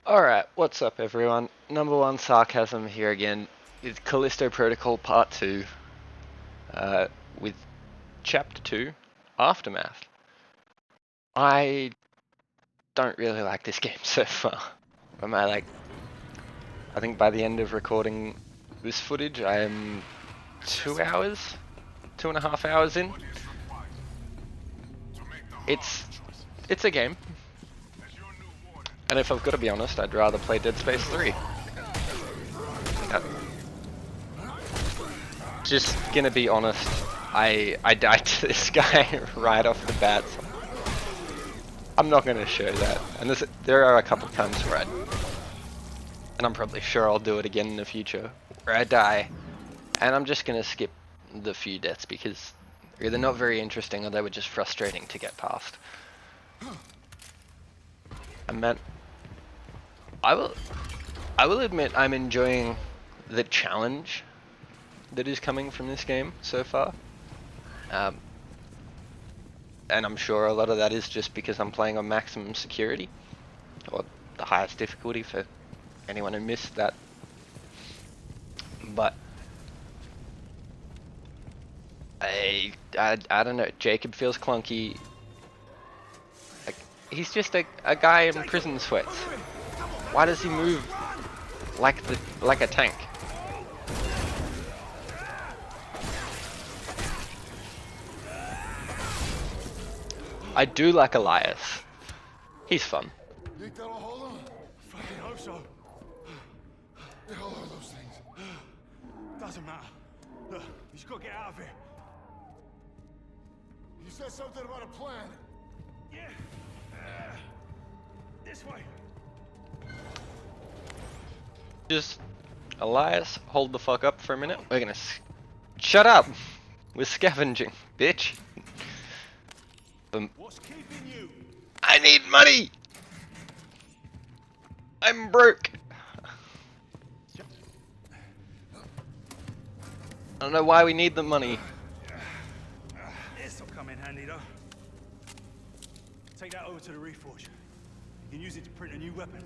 Alright, what's up everyone? Number one sarcasm here again with Callisto Protocol Part 2 with Chapter 2, Aftermath. I don't really like this game so far. I think by the end of recording this footage I am 2.5 hours in. It's a game. And if I've got to be honest, I'd rather play Dead Space 3. Just gonna be honest, I died to this guy right off the bat. So I'm not gonna show that. And there are a couple times where and I'm probably sure I'll do it again in the future, where I die. And I'm just gonna skip the few deaths because they're either not very interesting or they were just frustrating to get past. I will admit I'm enjoying the challenge that is coming from this game so far. And I'm sure a lot of that is just because I'm playing on maximum security, or the highest difficulty for anyone who missed that. But I don't know, Jacob feels clunky. Like, he's just a guy in prison sweats. Why does he move like a tank? I do like Elias. He's fun. Think that'll hold him? Fucking hope so. The hell are those things? Doesn't matter. Look, you just gotta get out of here. You said something about a plan. Yeah. This way. Just, Elias, hold the fuck up for a minute. We're gonna shut up. We're scavenging, bitch. What's keeping you? I need money. I'm broke. I don't know why we need the money. This'll come in handy though. Take that over to the Reforge. You can use it to print a new weapon.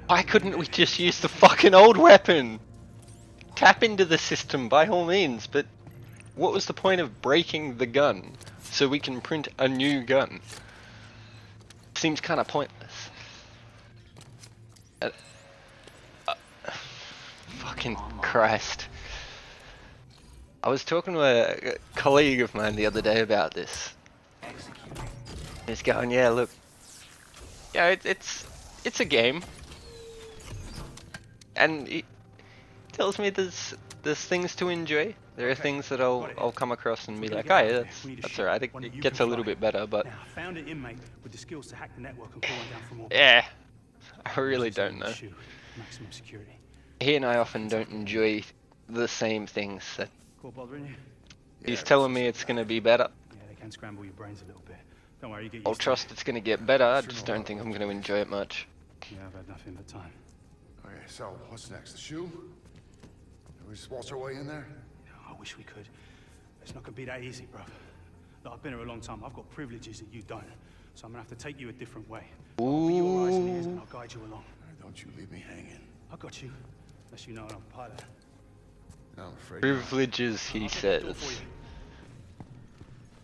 Why couldn't we just use the fucking old weapon? Tap into the system by all means, but what was the point of breaking the gun so we can print a new gun? Seems kind of pointless. Fucking Christ. I was talking to a colleague of mine the other day about this. He's going, yeah, look. Yeah, it's a game. And he tells me there's things to enjoy. There are things that I'll come across and be like, oh yeah, that's alright. It gets a little bit better, but now, I found an inmate with the skills to hack the network and pull one down from orbit. yeah, I really don't know. Maximum security. He and I often don't enjoy the same things. So Cool bothering you? he's telling me it's gonna be better. Yeah, they can scramble your brains a little bit. Don't worry, you get used I'll to trust it's gonna get better. I just don't think I'm gonna enjoy it much. it. Yeah, I've had nothing but time. Okay, so what's next? The shoe? Can we just waltz our way in there? I wish we could. It's not gonna be that easy, bruv. Look, I've been here a long time. I've got privileges that you don't. So I'm gonna have to take you a different way. I'll be your eyes and ears and I'll guide you along. All right, don't you leave me hanging. I got you. Unless you know I'm a pilot. No, I'm afraid. Privileges, he I'll get the door says. for you.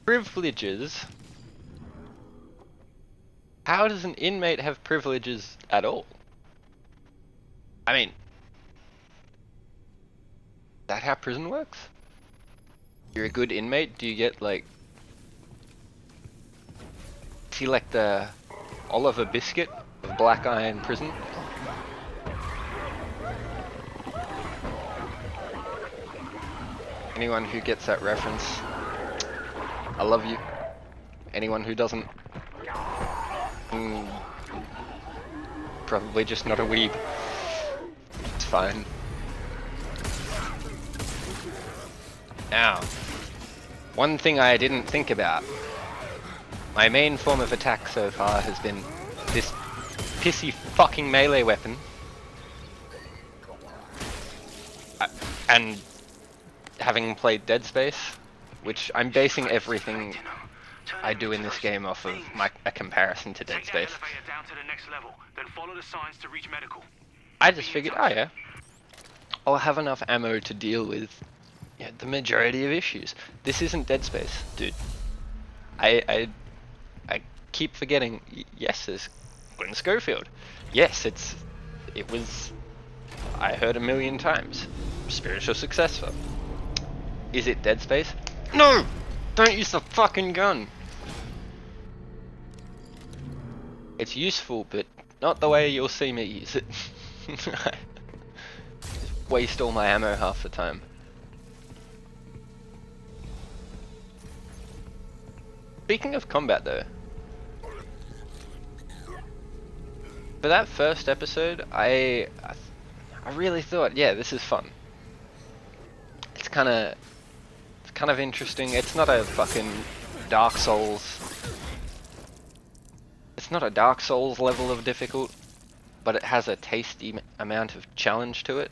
Privileges? How does an inmate have privileges at all? I mean, is that how prison works? You're a good inmate, do you get like... Is he like the Oliver Biscuit of Black Iron Prison? Anyone who gets that reference, I love you. Anyone who doesn't, probably just not a weeb. It's fine. Now, one thing I didn't think about. My main form of attack so far has been this pissy fucking melee weapon. And having played Dead Space, which I'm basing everything I do in this game off of a comparison to Dead Take the Space. elevator down to the next level, then follow the signs to reach medical. I just figured, oh yeah, I'll have enough ammo to deal with the majority of issues. This isn't Dead Space, dude. I keep forgetting. Yes, there's Glenn Schofield. Yes, it was. I heard a million times. Spiritual successor. Is it Dead Space? No! Don't use the fucking gun. It's useful, but not the way you'll see me use it. Just waste all my ammo half the time. Speaking of combat though, for that first episode, I really thought, yeah, this is fun. It's kind of interesting. It's not a fucking Dark Souls. It's not a Dark Souls level of difficult, but it has a tasty amount of challenge to it.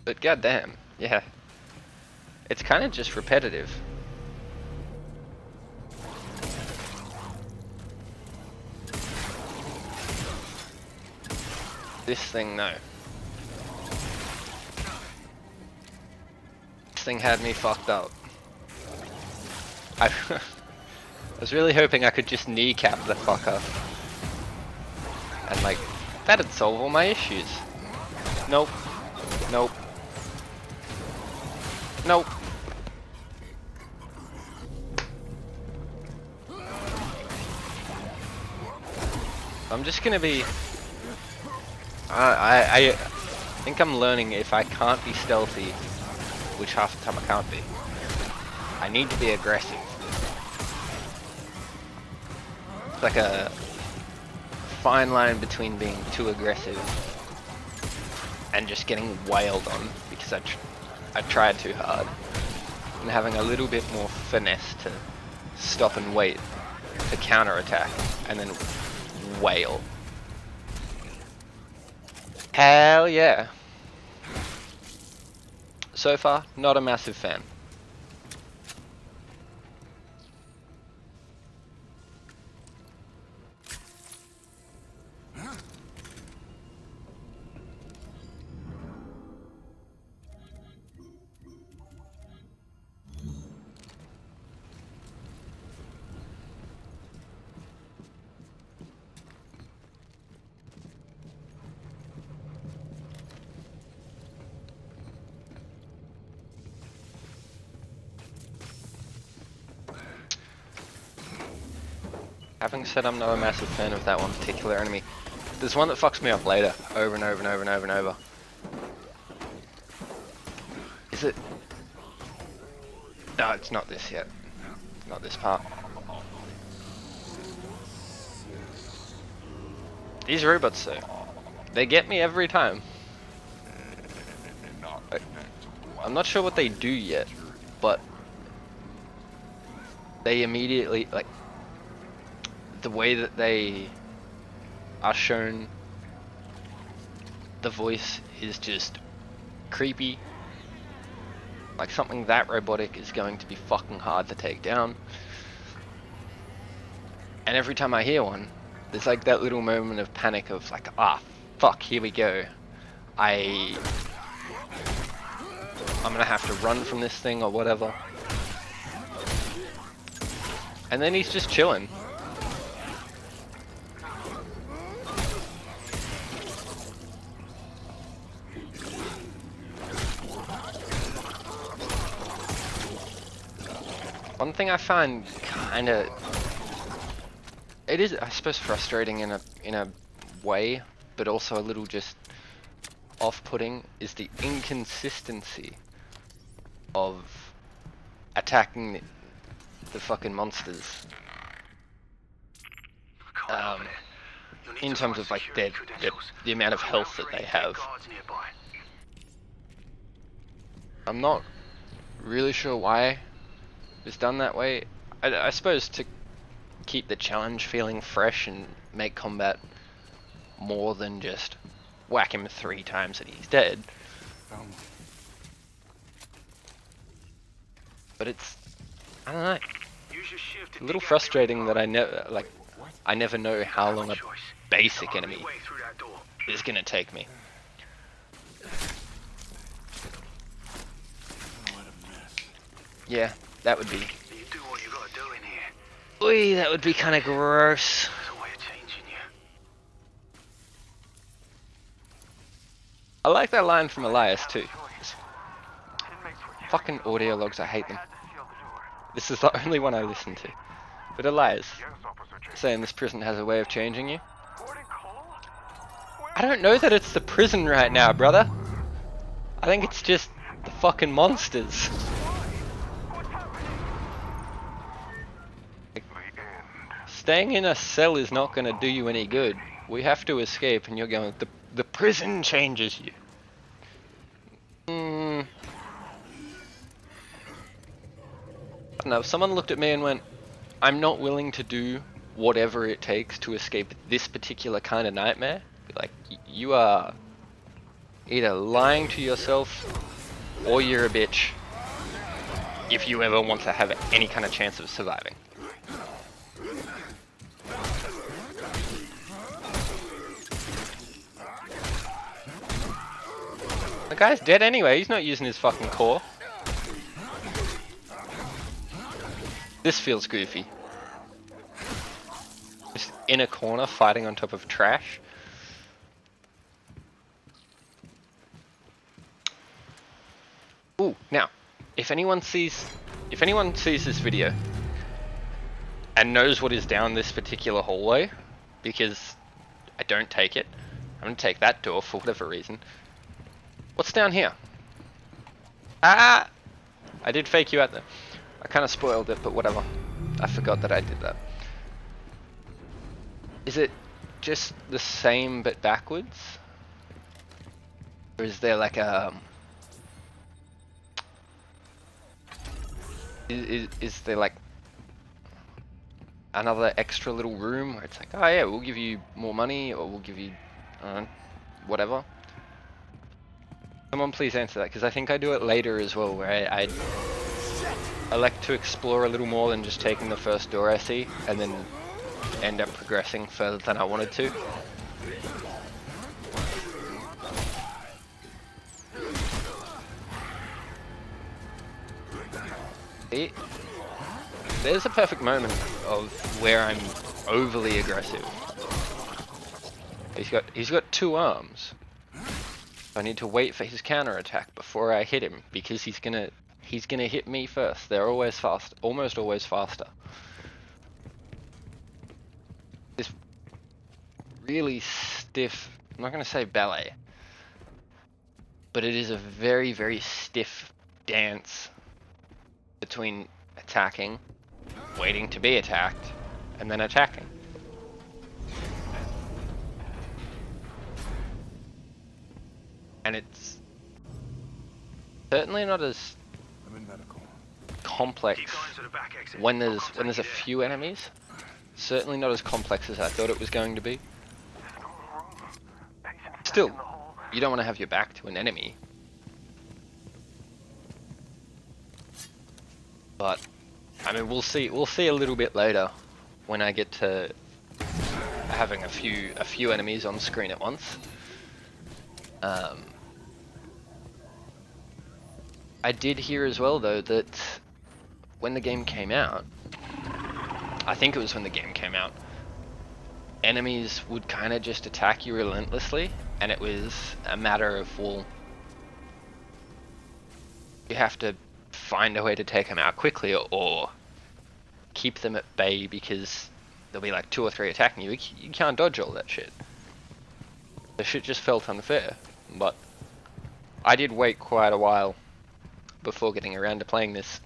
But goddamn, yeah, it's kind of just repetitive. This thing, no. This thing had me fucked up. I was really hoping I could just kneecap the fucker. And like, that'd solve all my issues. Nope. Nope. Nope. I'm just gonna be... I think I'm learning if I can't be stealthy, which half the time I can't be, I need to be aggressive. It's like a fine line between being too aggressive and just getting wailed on because I tried too hard, and having a little bit more finesse to stop and wait to counterattack and then wail. Hell yeah. So far, not a massive fan. Having said I'm not a massive fan of that one particular enemy, there's one that fucks me up later, over and over and over and over and over. Is it? No, it's not this yet. Not this part. These robots though, they get me every time. I'm not sure what they do yet, but they immediately, like, the way that they are shown, the voice is just creepy. Like, something that robotic is going to be fucking hard to take down. And every time I hear one, there's like that little moment of panic of like, ah, fuck, here we go. I'm gonna have to run from this thing or whatever. And then he's just chilling. One thing I find kinda, it is, I suppose, frustrating in a way, but also a little just off-putting, is the inconsistency of attacking the fucking monsters. In terms of like the amount of health that they have. I'm not really sure why it's done that way. I suppose to keep the challenge feeling fresh and make combat more than just whack him 3 times and he's dead. but it's, I don't know, Use your shift to a little dig out the frustrating that other I never know how long a choice. basic The only enemy way through that door. is gonna take me. What a mess. Yeah, that would be. You do what you gotta do in here. Oi, that would be kind of gross. There's a way of changing you. I like that line from Elias too. Fucking audio logs, I hate them. This is the only one I listen to. But Elias, saying this prison has a way of changing you. I don't know that it's the prison right now, brother. I think it's just the fucking monsters. Like, staying in a cell is not going to do you any good. We have to escape, and you're going, the prison changes you. I don't know, if someone looked at me and went, I'm not willing to do whatever it takes to escape this particular kind of nightmare, be like, you are either lying to yourself or you're a bitch if you ever want to have any kind of chance of surviving. The guy's dead anyway, he's not using his fucking core. This feels goofy. Just in a corner fighting on top of trash. Ooh, now, if anyone sees this video and knows what is down this particular hallway, because I don't take it, I'm gonna take that door for whatever reason. What's down here? Ah! I did fake you out there. I kind of spoiled it, but whatever. I forgot that I did that. Is it just the same but backwards? Or is there like a... Is there like another extra little room where it's like, oh yeah, we'll give you more money, or we'll give you, whatever? Someone please answer that, because I think I do it later as well, where I like to explore a little more than just taking the first door I see, and then end up progressing further than I wanted to. See? There's a perfect moment of where I'm overly aggressive. He's got 2 arms. I need to wait for his counterattack before I hit him, because he's gonna hit me first. They're always fast, almost always faster. This really stiff, I'm not gonna say ballet, but it is a very, very stiff dance between attacking, waiting to be attacked, and then attacking. And it's certainly not as complex when there's a few enemies. Certainly not as complex as I thought it was going to be. Still, you don't want to have your back to an enemy. But I mean, we'll see a little bit later when I get to having a few enemies on screen at once. I did hear as well though that when the game came out, I think it was when the game came out, enemies would kind of just attack you relentlessly, and it was a matter of, well, you have to find a way to take them out quickly or keep them at bay, because there'll be like 2 or 3 attacking you. You can't dodge all that shit. The shit just felt unfair, but I did wait quite a while before getting around to playing this,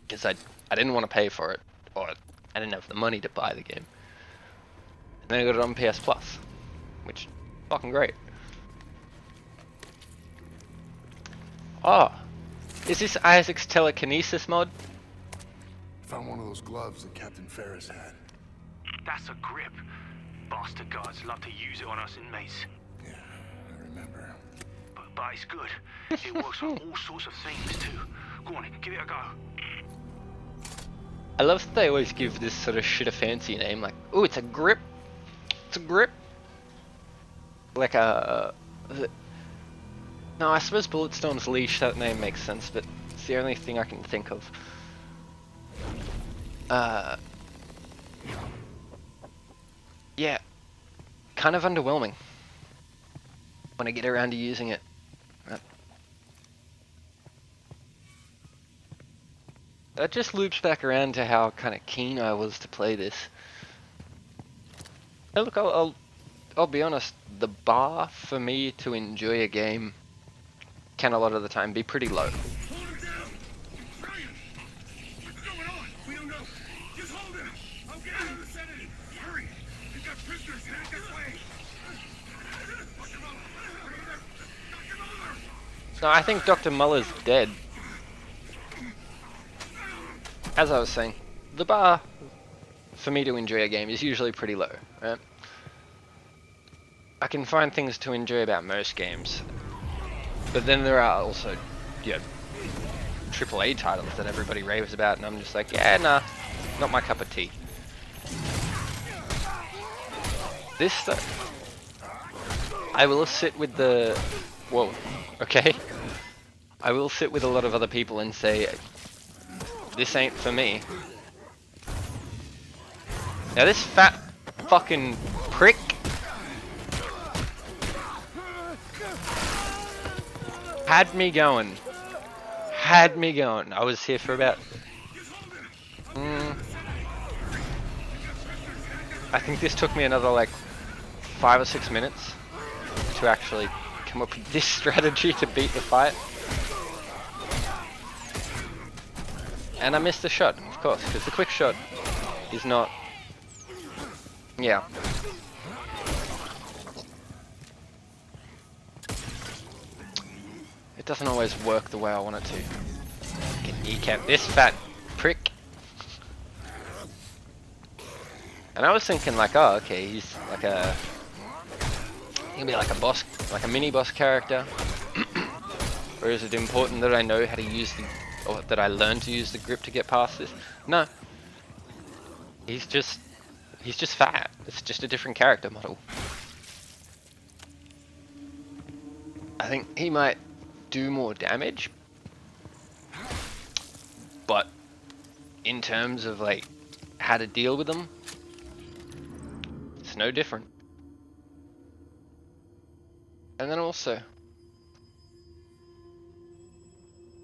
because I didn't want to pay for it, or I didn't have the money to buy the game. And then I got it on PS Plus, which is fucking great. Oh, is this Isaac's telekinesis mod? Found one of those gloves that Captain Ferris had. That's a grip. Bastard guards love to use it on us inmates. Yeah, I remember. But it's good. It works on all sorts of things too. Go on, give it a go. I love that they always give this sort of shit a fancy name, like, oh, it's a grip. It's a grip. Like a... No, I suppose Bulletstorm's leash, that name makes sense, but it's the only thing I can think of. Yeah. Kind of underwhelming. When I get around to using it. That just loops back around to how kind of keen I was to play this. Now look, I'll be honest, the bar for me to enjoy a game can a lot of the time be pretty low. No, I think Dr. Muller's dead. As I was saying, the bar for me to enjoy a game is usually pretty low, right? I can find things to enjoy about most games, but then there are also, yeah, AAA titles that everybody raves about, and I'm just like, yeah, nah, not my cup of tea. This stuff, I will sit with the, whoa, okay, I will sit with a lot of other people and say, this ain't for me. Now this fat fucking prick had me going. Had me going. I was here for about... I think this took me another like 5 or 6 minutes to actually come up with this strategy to beat the fight. And I missed the shot, of course, because the quick shot is not... Yeah. It doesn't always work the way I want it to. Get kneecap this fat prick. And I was thinking like, oh, okay, he's like a... He'll be like a boss, like a mini boss character. Or is it important that I know how to use the... or that I learn to use the grip to get past this? No. He's just fat. It's just a different character model. I think he might do more damage, but in terms of like how to deal with them, it's no different. And then also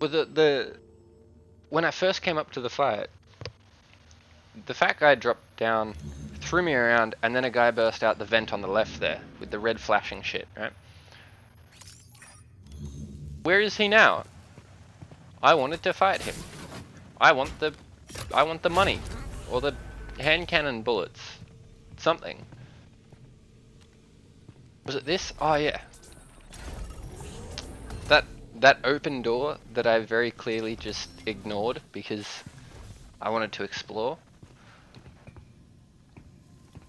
with the when I first came up to the fight, the fat guy dropped down, threw me around, and then a guy burst out the vent on the left there with the red flashing shit, right? Where is he now? I wanted to fight him. I want the money, or the hand cannon bullets, something. Was it this? Oh yeah. That open door that I very clearly just ignored because I wanted to explore.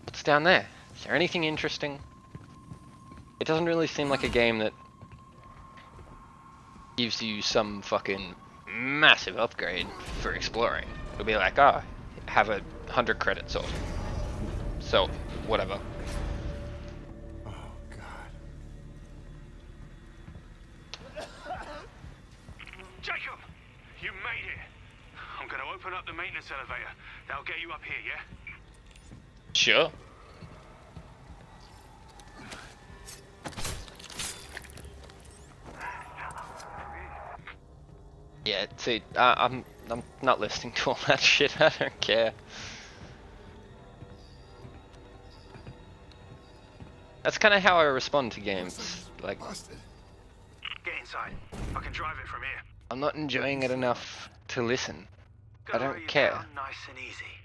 What's down there? Is there anything interesting? It doesn't really seem like a game that gives you some fucking massive upgrade for exploring. It'll be like, oh, have 100 credits or so, whatever. Jacob, you made it. I'm going to open up the maintenance elevator. That'll get you up here, yeah? Sure. Yeah, see, I'm not listening to all that shit. I don't care. That's kind of how I respond to games. Like, Get inside. I can drive it from here. I'm not enjoying it enough to listen. I Gonna don't lay you care. down nice and easy.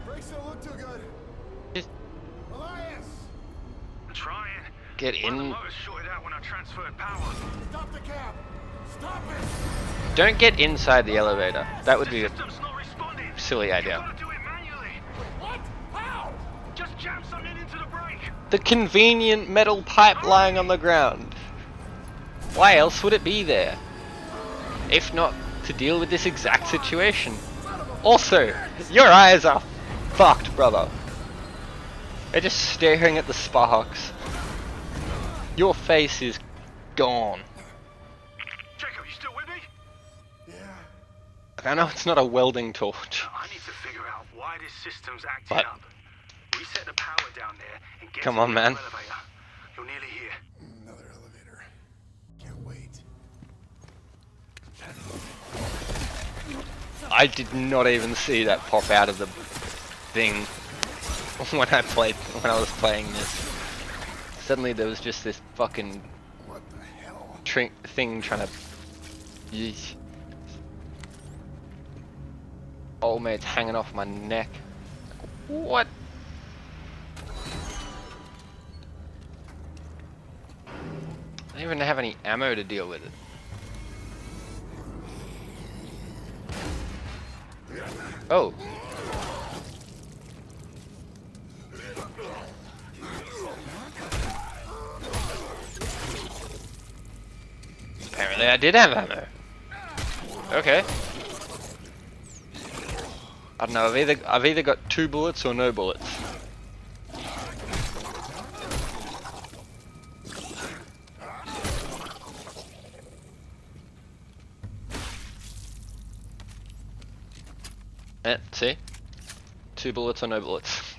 Brakes don't look too good. Just Elias! I'm trying. get One of the in. motors shorted out when I transferred power. Stop the cab! Stop it! Don't get inside the elevator. That would be a System's not responding. silly idea. You gotta do it manually. What? How? Just jam something into the brake. The convenient metal pipe lying on the ground. Why else would it be there? If not to deal with this exact situation. Also, your eyes are fucked, brother. They're just staring at the sparks. Your face is gone. Jacob, you still with me? Yeah. I know it's not a welding torch. I need to figure out why this system's acting What? up. Reset the power down there and get Come to on, the man. elevator. You're nearly here. Another elevator. Can't wait. I did not even see that pop out of the thing when I was playing this. Suddenly there was just this fucking What the hell? thing trying to. Yeesh. Old mate's hanging off my neck. What? I don't even have any ammo to deal with it. Oh. Apparently I did have ammo. Okay. I don't know, I've either got 2 bullets or no bullets. See? 2 bullets or no bullets.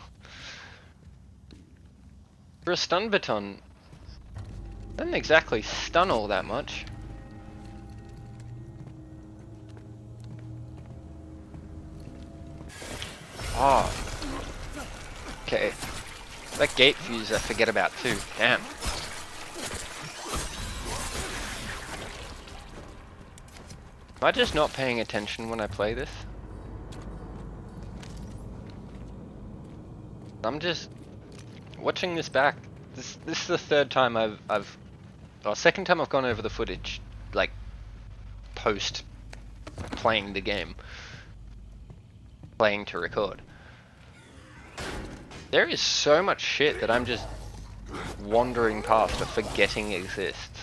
For a stun baton, doesn't exactly stun all that much. Oh. Okay. That gate fuse I forget about too. Damn. Am I just not paying attention when I play this? I'm just watching this back. This is the 3rd time second time I've gone over the footage, like post playing the game, playing to record. There is so much shit that I'm just wandering past or forgetting exists.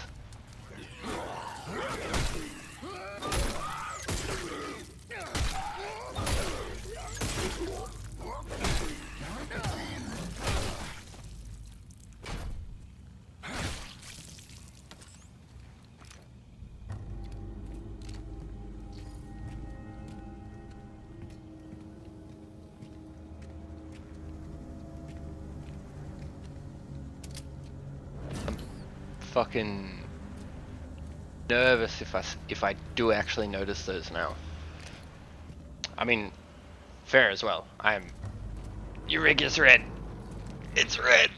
Fucking nervous if I do actually notice those now. I mean, fair as well. Your rig is red. It's red.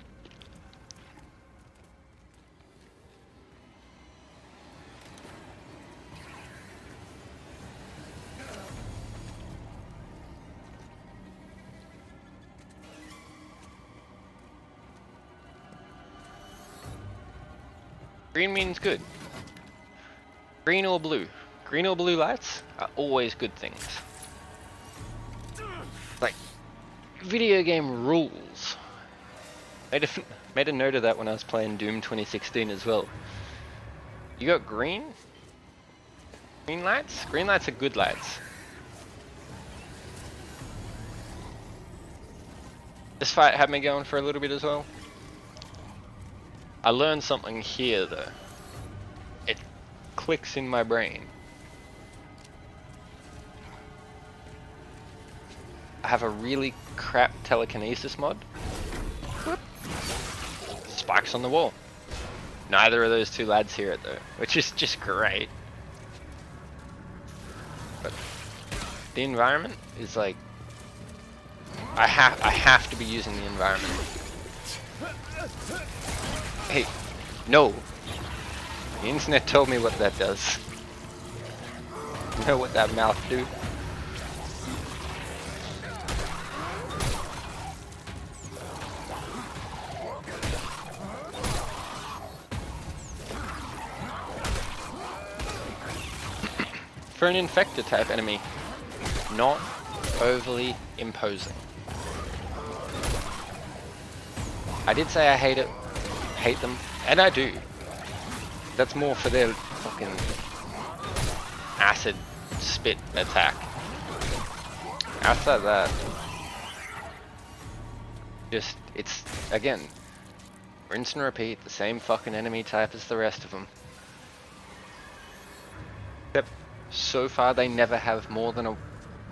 Green means good. Green or blue. Green or blue lights are always good things. Like, video game rules. Made a note of that when I was playing Doom 2016 as well. You got green? Green lights? Green lights are good lights. This fight had me going for a little bit as well. I learned something here though. It clicks in my brain. I have a really crap telekinesis mod. Whoop. Spikes on the wall. Neither of those 2 lads hear it though, which is just great. But the environment is like, I have to be using the environment. Hey, no. The internet told me what that does. You know what that mouth do? For an infector type enemy, not overly imposing. I did say I hate them, and I do. that's more for their fucking acid spit attack. Outside that, just, it's, again, rinse and repeat, the same fucking enemy type as the rest of them. Except, so far they never have more than a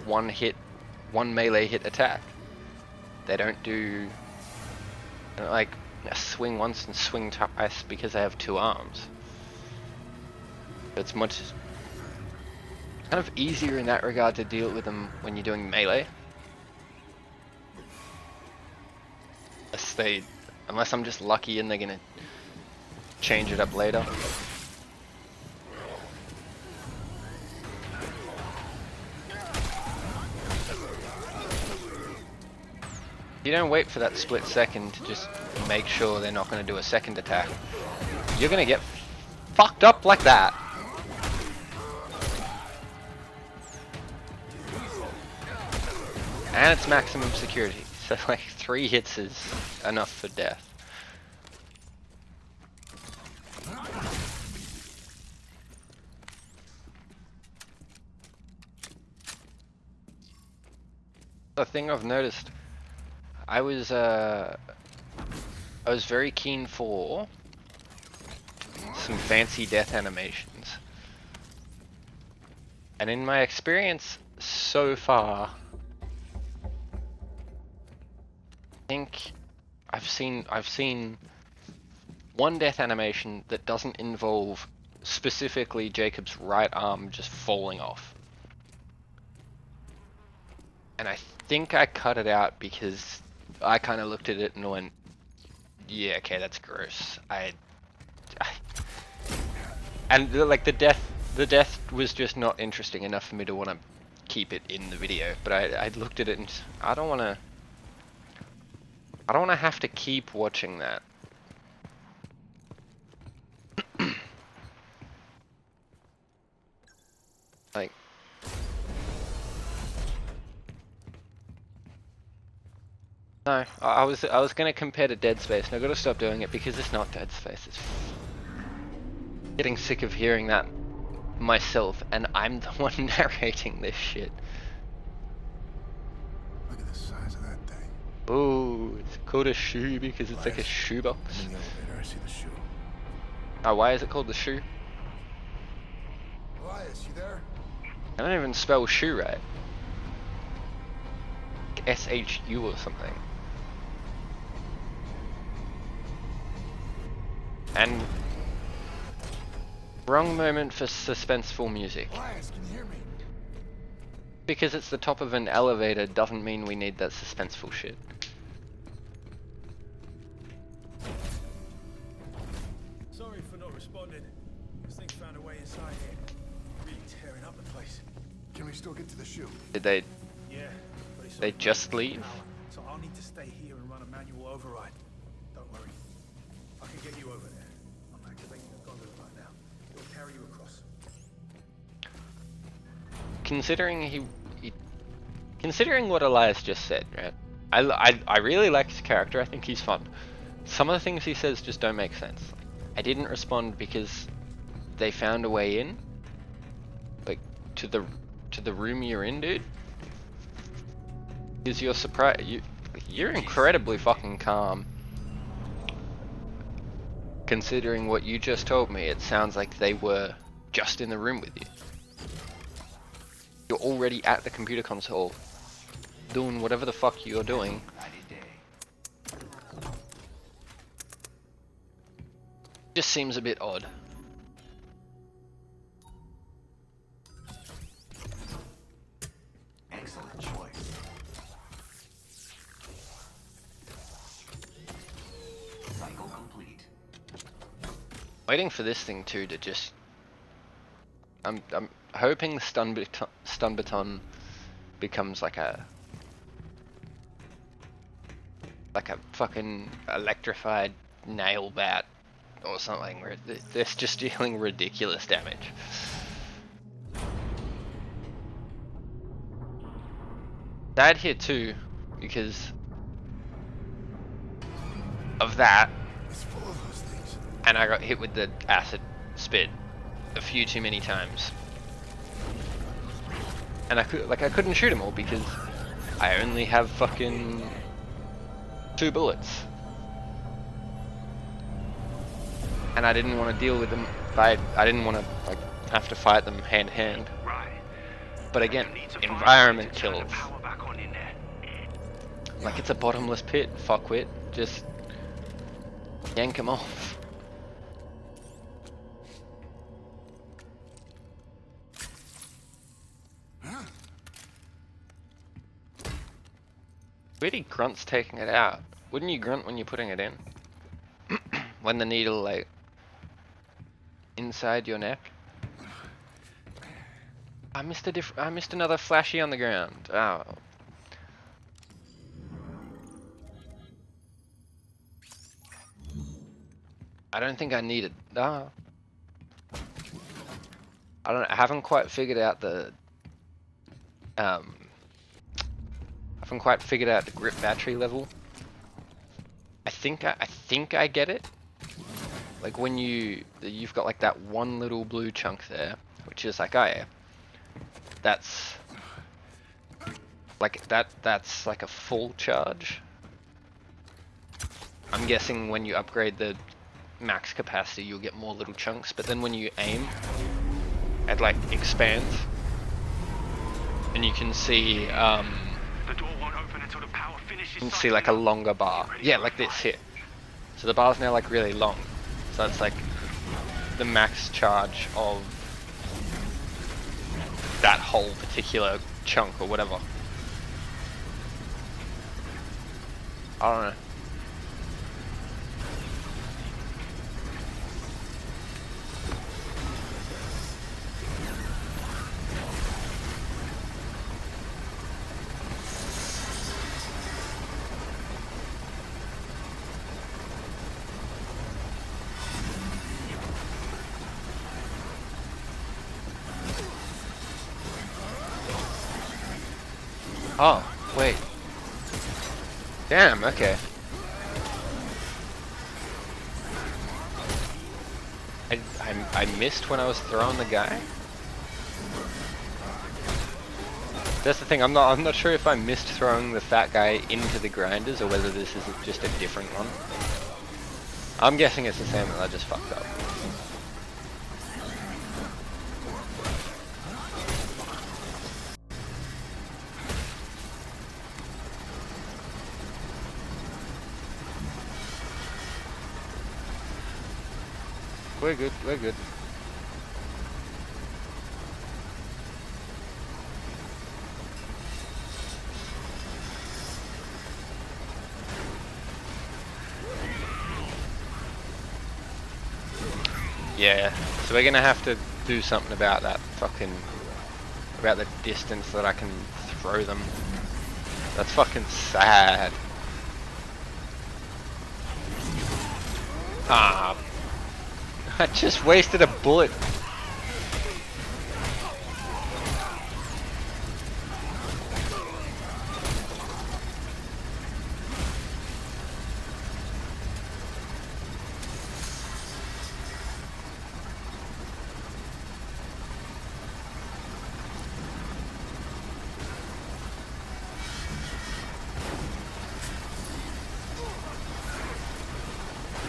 one melee hit attack. They don't do, like, swing once and swing twice because they have 2 arms. It's kind of easier in that regard to deal with them when you're doing melee. Unless I'm just lucky and they're gonna change it up later. You don't wait for that split second to just make sure they're not gonna do a second attack. You're gonna get fucked up like that. And it's maximum security, so like 3 hits is enough for death. The thing I've noticed, I was very keen for some fancy death animations, and in my experience so far, I think I've seen one death animation that doesn't involve specifically Jacob's right arm just falling off. And I think I cut it out because I kind of looked at it and went, yeah, okay, that's gross. And like the death was just not interesting enough for me to want to keep it in the video. But I looked at it and I don't want to have to keep watching that. Like, no, I was gonna compare to Dead Space, and I gotta stop doing it because it's not Dead Space. It's getting sick of hearing that myself, and I'm the one narrating this shit. Look at the size of that thing. Ooh, it's called a shoe because it's like a shoebox. In the elevator, I see the shoe. Oh, why is it called the shoe? Elias, you there? I don't even spell shoe right. SHU or something. And wrong moment for suspenseful music. Elias, can you hear me? Because it's the top of an elevator doesn't mean we need that suspenseful shit. Sorry for not responding. This thing found a way inside here. Really tearing up the place. Can we still get to the shoe? Did they Yeah, but it's They only just been leave? an hour, so I'll need to stay here and run a manual override. Don't worry. I can get you over there. I'm activating the gondola right now. It'll carry you across. considering what Elias just said, right? I really like his character. I think he's fun. Some of the things he says just don't make sense. I didn't respond because they found a way in, like to the room you're in, dude. Because you're surprised. You're incredibly fucking calm. Considering what you just told me, it sounds like they were just in the room with you. You're already at the computer console, doing whatever the fuck you're doing. Just seems a bit odd. Excellent choice. Cycle complete. Waiting for this thing too to just. I'm hoping the stun baton becomes like a fucking electrified nail bat or something where they're just dealing ridiculous damage. Died here too because of that, It's full of those things. and I got hit with the acid bit a few too many times. And I couldn't shoot them all because I only have fucking 2 bullets. And I didn't want to deal with them I didn't want to like have to fight them hand to hand. But again, environment kills. Like it's a bottomless pit, fuckwit. Just yank him off. Really grunts taking it out. Wouldn't you grunt when you're putting it in? When the needle like inside your neck? I missed another flashy on the ground. Oh. I don't think I need it. Ah. I haven't quite figured out the I haven't quite figured out the grip battery level. I think I get it. Like when you've got like that one little blue chunk there, which is like, oh yeah, that's like a full charge. I'm guessing when you upgrade the max capacity, you'll get more little chunks, but then when you aim, it like expands, and you can see The door won't open until the power finishes. you can see like a longer bar. Yeah, like this here. So the bar's now like really long. So it's like the max charge of that whole particular chunk or whatever. I don't know. Oh, wait. Damn, okay. I missed when I was throwing the guy. That's the thing, I'm not sure if I missed throwing the fat guy into the grinders or whether this is just a different one. I'm guessing it's the same and I just fucked up. We're good, we're good. Yeah, so we're gonna have to do something about that about the distance that I can throw them. That's fucking sad. Ah. I just wasted a bullet.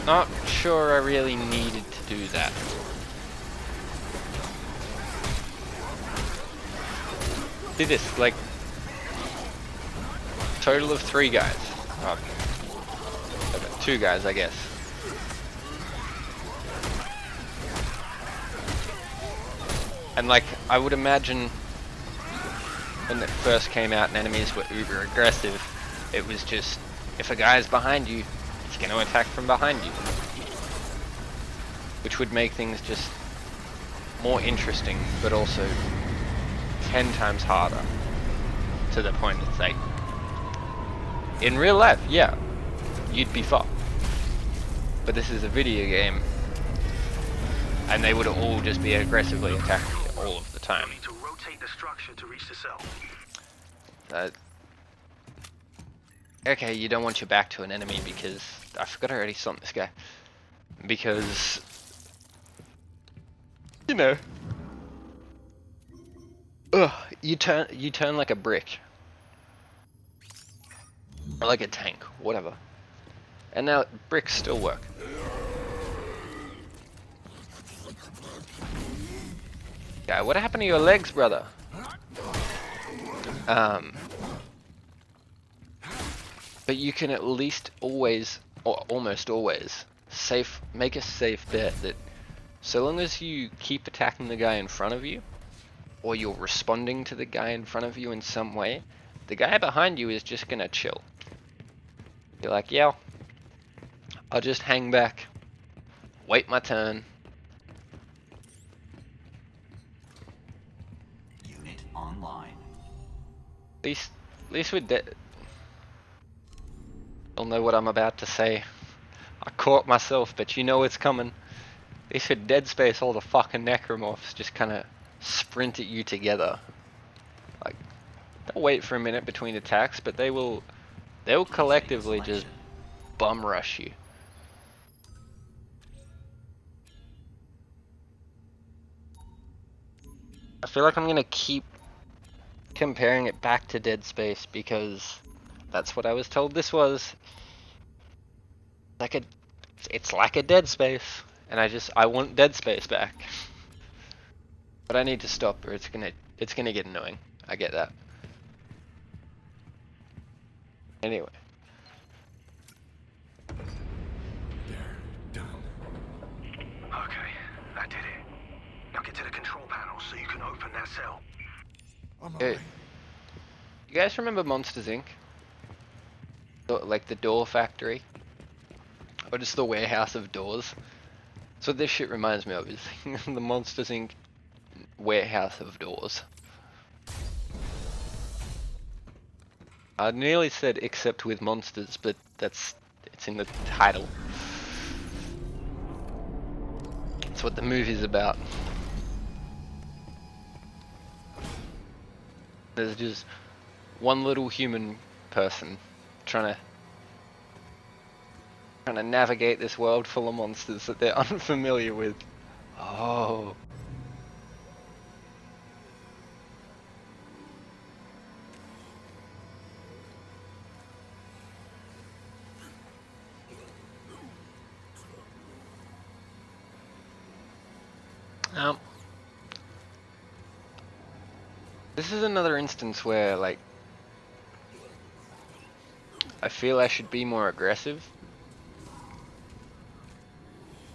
Not sure I really needed to do that. Did this, like, total of 3 guys. Oh, okay, 2 guys, I guess. And like, I would imagine when it first came out and enemies were uber aggressive, it was just, if a guy's behind you, he's going to attack from behind you. Which would make things just more interesting, but also 10 times harder. To the point it's like, in real life, yeah, you'd be fucked. But this is a video game, and they would all just be aggressively attacking you all of the time. Need to rotate the structure to reach the cell. Okay, you don't want your back to an enemy because I forgot I already saw this guy. Because you know. Ugh, you turn like a brick. Or like a tank, whatever. And now bricks still work. Yeah, what happened to your legs, brother? But you can at least always, or almost always, make a safe bet that so long as you keep attacking the guy in front of you, or you're responding to the guy in front of you in some way, the guy behind you is just gonna chill. You're like, yeah, I'll just hang back, wait my turn. Unit online. At least with that, you'll know what I'm about to say. I caught myself, but you know it's coming. At least with Dead Space, all the fucking necromorphs just kind of sprint at you together. Like, they'll wait for a minute between attacks, but they'll collectively just bum rush you. I feel like I'm gonna keep comparing it back to Dead Space because that's what I was told this was. It's like a Dead Space, and I want Dead Space back. But I need to stop or it's gonna get annoying. I get that. Anyway. Okay, I did it. Now get to the control panel so you can open that cell. Hey, you guys remember Monsters Inc? Like the door factory? Or just the warehouse of doors? So this shit reminds me of is the Monsters Inc warehouse of doors. I nearly said except with monsters, but it's in the title. That's what the movie's about. There's just one little human person trying to navigate this world full of monsters that they're unfamiliar with. Oh. This is another instance where, like, I feel I should be more aggressive.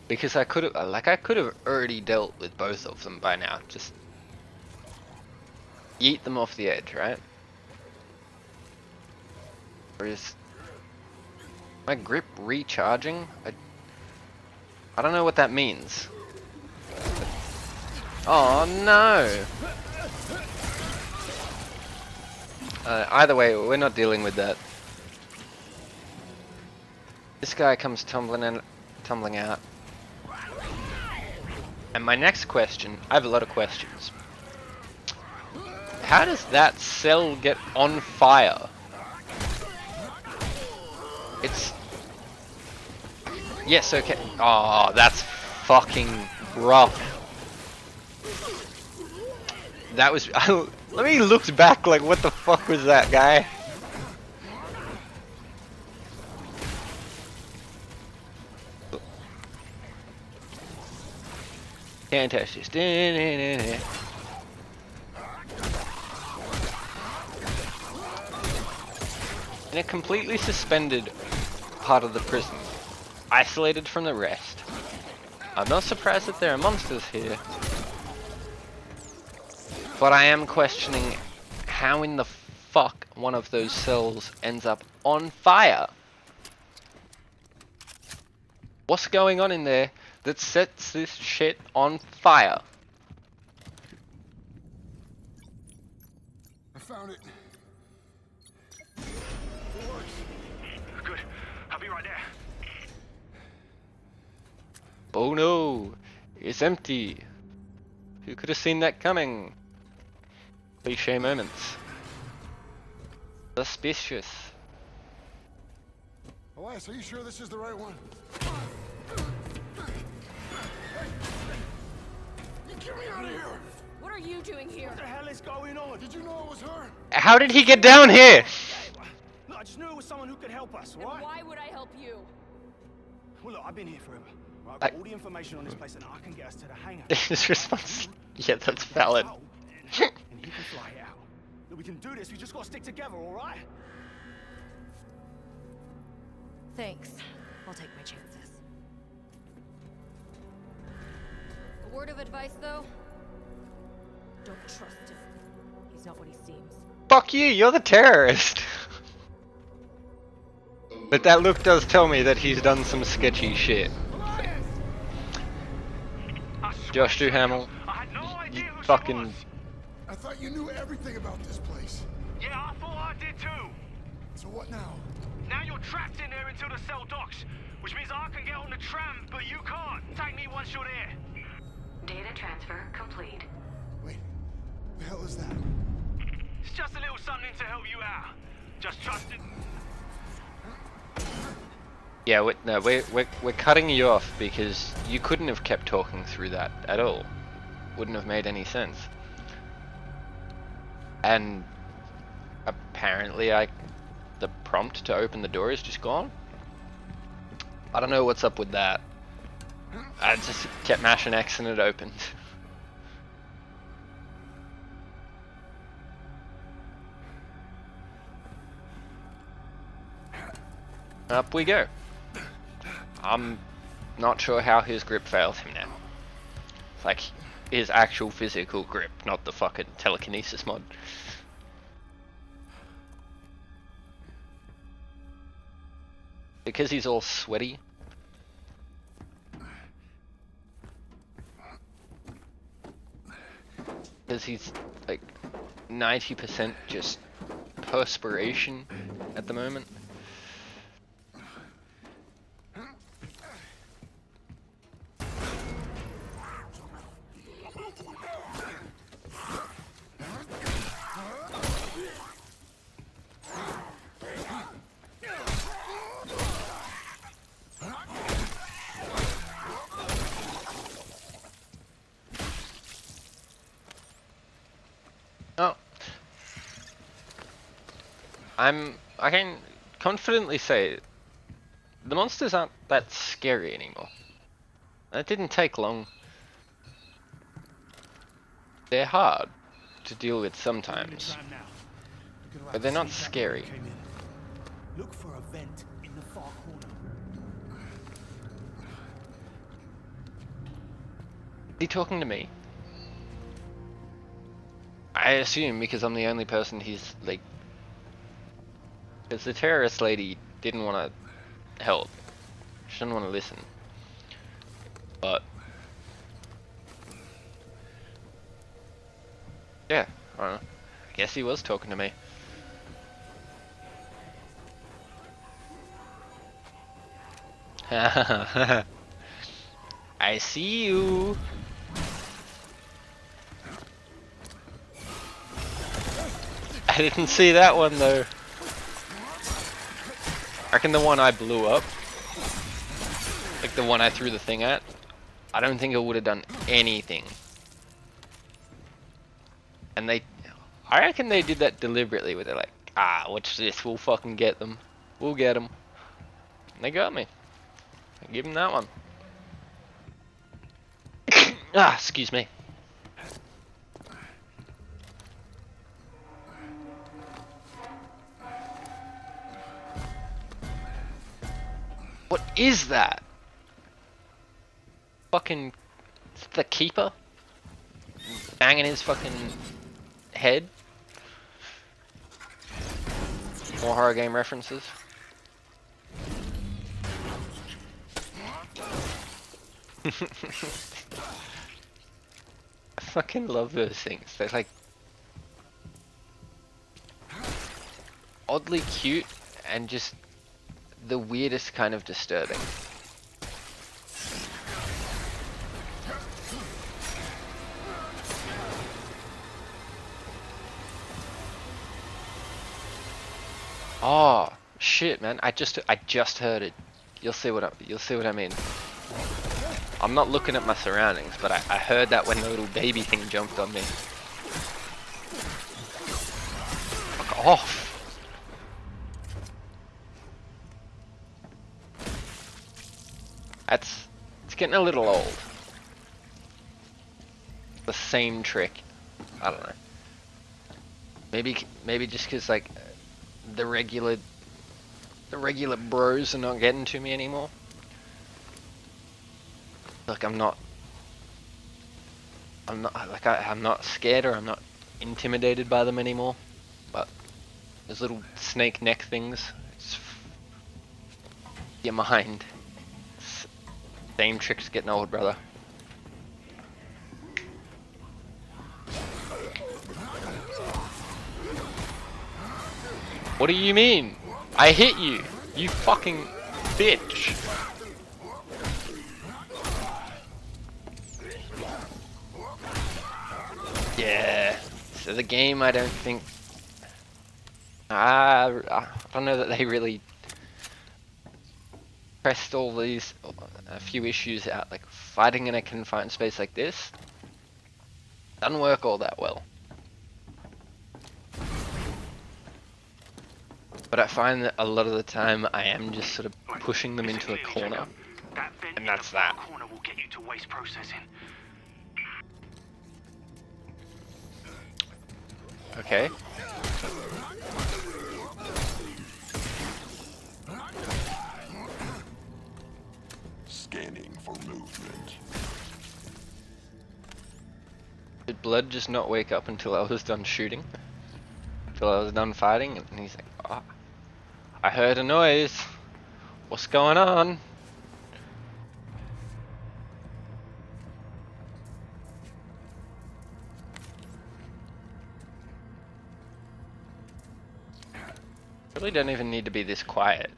Because I could have already dealt with both of them by now. Just yeet them off the edge, right? Or is my grip recharging? I don't know what that means. Oh no! Either way, we're not dealing with that. This guy comes tumbling out. And my next question, I have a lot of questions. How does that cell get on fire? It's... Yes, okay. Oh, that's fucking rough. That was... Let me look back, like, what the fuck was that, guy? Can't touch this. In a completely suspended part of the prison, isolated from the rest. I'm not surprised that there are monsters here. But I am questioning how in the fuck one of those cells ends up on fire. What's going on in there that sets this shit on fire? I found it. Good. I'll be right there. Oh no, it's empty. Who could have seen that coming? Cliché moments. Suspicious. Elias, are you sure this is the right one? Get me out of here! What are you doing here? What the hell is going on? Did you know it was her? How did he get down here? Look, I just knew it was someone who could help us, And right? why would I help you? Well, look, I've been here forever. Right, I've got all the information on this place, and I can get us to the hangar. His response. Yeah, that's valid. And he can fly it out. Look, we can do this. We just got to stick together, all right? Thanks. I'll take my chances. A word of advice, though? Don't trust him. He's not what he seems. Fuck you, you're the terrorist. But that look does tell me that he's done some sketchy shit. Josh Duhamel, I had no you idea who she fucking... was. I thought you knew everything about this place. Yeah, I thought I did too. So what now? Now you're trapped in there until the cell docks, which means I can get on the tram, but you can't. Take me once you're there. Data transfer complete. Wait, the hell is that? It's just a little something to help you out. Just trust it. Yeah, no, we're cutting you off because you couldn't have kept talking through that at all. Wouldn't have made any sense. And apparently the prompt to open the door is just gone. I don't know what's up with that. I just kept mashing X and it opened. Up we go. I'm not sure how his grip fails him now. It's like his actual physical grip, not the fucking telekinesis mod. Because he's all sweaty. Because he's like 90% just perspiration at the moment. Oh. I can confidently say the monsters aren't that scary anymore. That didn't take long. They're hard to deal with sometimes, but they're not scary. Look for a vent in the far corner. Is he talking to me? I assume because I'm the only person he's like... Because the terrorist lady didn't want to help. She didn't want to listen. But... yeah, I don't know. I guess he was talking to me. I see you. I didn't see that one though. I reckon the one I blew up, like the one I threw the thing at, I don't think it would have done anything. And I reckon they did that deliberately where they're like, ah, watch this, we'll fucking get them. We'll get them. And they got me. I give them that one. Ah, excuse me. What is that? Fucking the keeper? Banging his fucking head? More horror game references. I fucking love those things. They're like oddly cute and just the weirdest kind of disturbing. Oh shit, man! I just heard it. You'll see what I mean. I'm not looking at my surroundings, but I heard that when the little baby thing jumped on me. Fuck off! It's getting a little old. The same trick. I don't know. Maybe just because like the regular bros are not getting to me anymore. Like I'm not like I'm not scared or I'm not intimidated by them anymore. But those little snake neck things, it's your mind. Same tricks getting old, brother. What do you mean? I hit you, you fucking bitch. Yeah. So the game, I don't think. I don't know that they really pressed all these a few issues out. Like fighting in a confined space like this doesn't work all that well. But I find that a lot of the time I am just sort of pushing them into a corner, and that's that. Corner will get you to waste processing. Okay. Scanning for movement. Did Blood just not wake up until I was done shooting? Until I was done fighting? And he's like, oh, I heard a noise. What's going on? Really don't even need to be this quiet.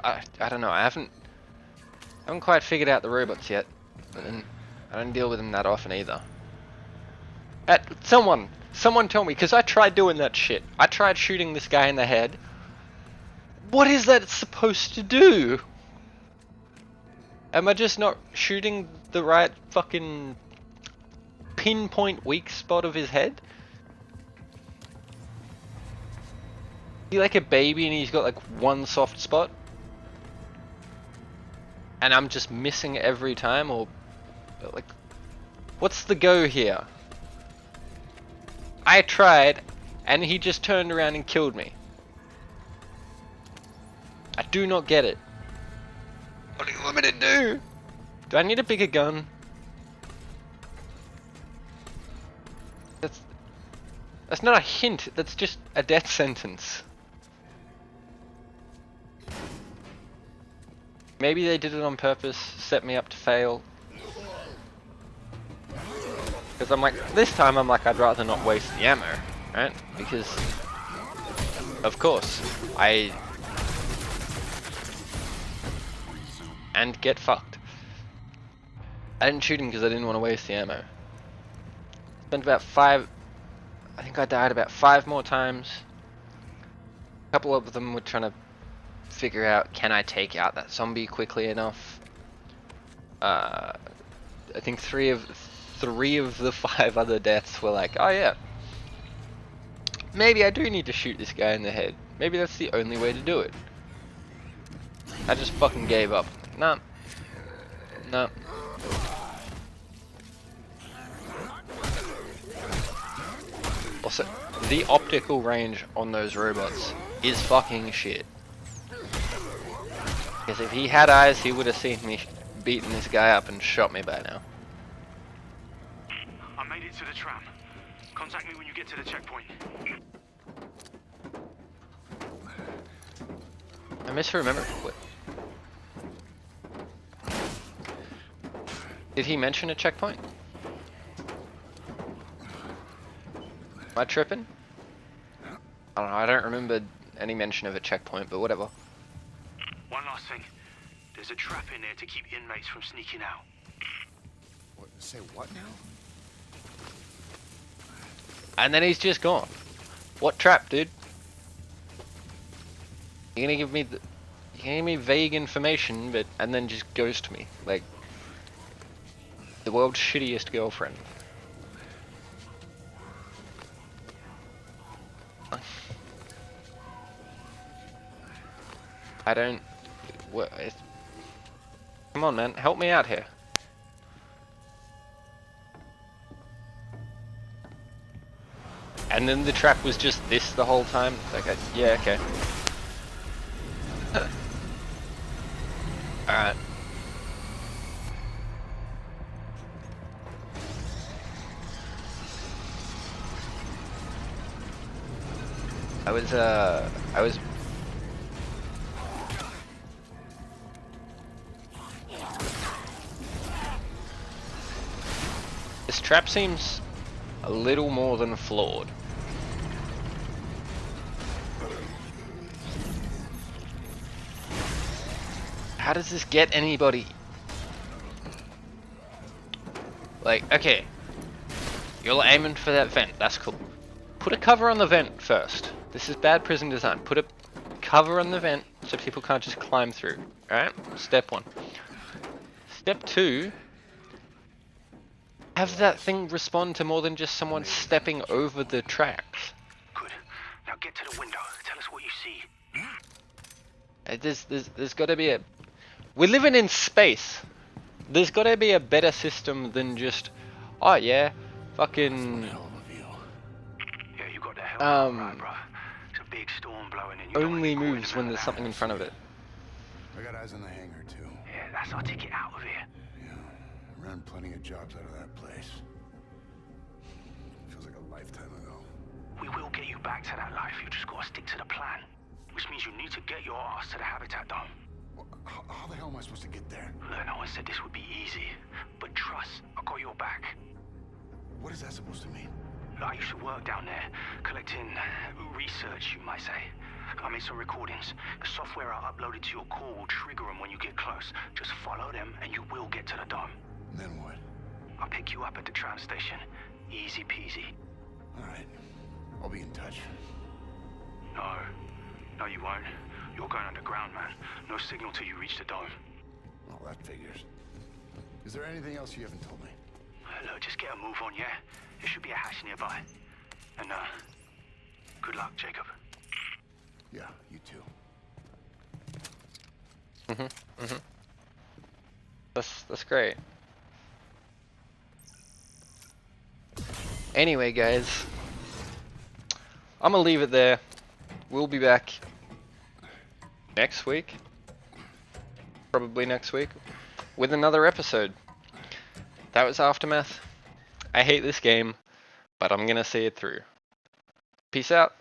I don't know, I haven't quite figured out the robots yet, but then I don't deal with them that often either. Someone tell me, because I tried doing that shit. I tried shooting this guy in the head. What is that supposed to do? Am I just not shooting the right fucking pinpoint weak spot of his head? Is he like a baby and he's got like one soft spot? And I'm just missing every time, or like, what's the go here? I tried, and he just turned around and killed me. I do not get it. What do you want me to do? Do I need a bigger gun? That's not a hint, that's just a death sentence. Maybe they did it on purpose, set me up to fail. Because I'm like, this time I'm like, I'd rather not waste the ammo, right? Because, of course, and get fucked. I didn't shoot him because I didn't want to waste the ammo. Spent about I think I died about 5 more times. A couple of them were trying to figure out, can I take out that zombie quickly enough? I think three of the 5 other deaths were like, oh yeah, maybe I do need to shoot this guy in the head. Maybe that's the only way to do it. I just fucking gave up. Nah. Nah. Also, the optical range on those robots is fucking shit. Because if he had eyes, he would have seen me beating this guy up and shot me by now. I made it to the tram. Contact me when you get to the checkpoint. I misremember. Did he mention a checkpoint? Am I tripping? I don't know, I don't remember any mention of a checkpoint, but whatever. One last thing. There's a trap in there to keep inmates from sneaking out. What, say what now? And then he's just gone. What trap, dude? You gave me vague information, but and then just ghost me like the world's shittiest girlfriend. I don't. What? Come on, man, help me out here. And then the trap was just this the whole time. Okay, yeah, okay. Alright. I was This trap seems a little more than flawed. How does this get anybody? Like, okay, you're aiming for that vent, that's cool. Put a cover on the vent first. This is bad prison design. Put a cover on the vent so people can't just climb through. Alright, step 1. Step 2, have that thing respond to more than just someone stepping over the tracks. Good. Now get to the window. Tell us what you see. There's gotta be a... We're living in space. There's gotta be a better system than just... Oh yeah, fucking... Yeah, you got the hell right, bro. It's a big storm blowing and you only moves when there's something in front of it. I got eyes on the hangar, too. Yeah, that's our ticket out of here. Yeah, I ran plenty of jobs out of that place. Feels like a lifetime ago. We will get you back to that life. You just gotta stick to the plan. Which means you need to get your ass to the Habitat Dome. Well, how the hell am I supposed to get there? Look, no one said this would be easy. But trust, I got your back. What is that supposed to mean? I used to work down there, collecting research, you might say. I made some recordings. The software I uploaded to your core will trigger them when you get close. Just follow them and you will get to the dome. And then what? I'll pick you up at the tram station. Easy peasy. All right. I'll be in touch. No, you won't. You're going underground, man. No signal till you reach the dome. Oh, that figures. Is there anything else you haven't told me? Look, just get a move on, yeah? There should be a hatch nearby. And, good luck, Jacob. Yeah, you too. That's great. Anyway, guys, I'm gonna leave it there. We'll be back next week, probably next week, with another episode. That was Aftermath. I hate this game, but I'm gonna see it through. Peace out.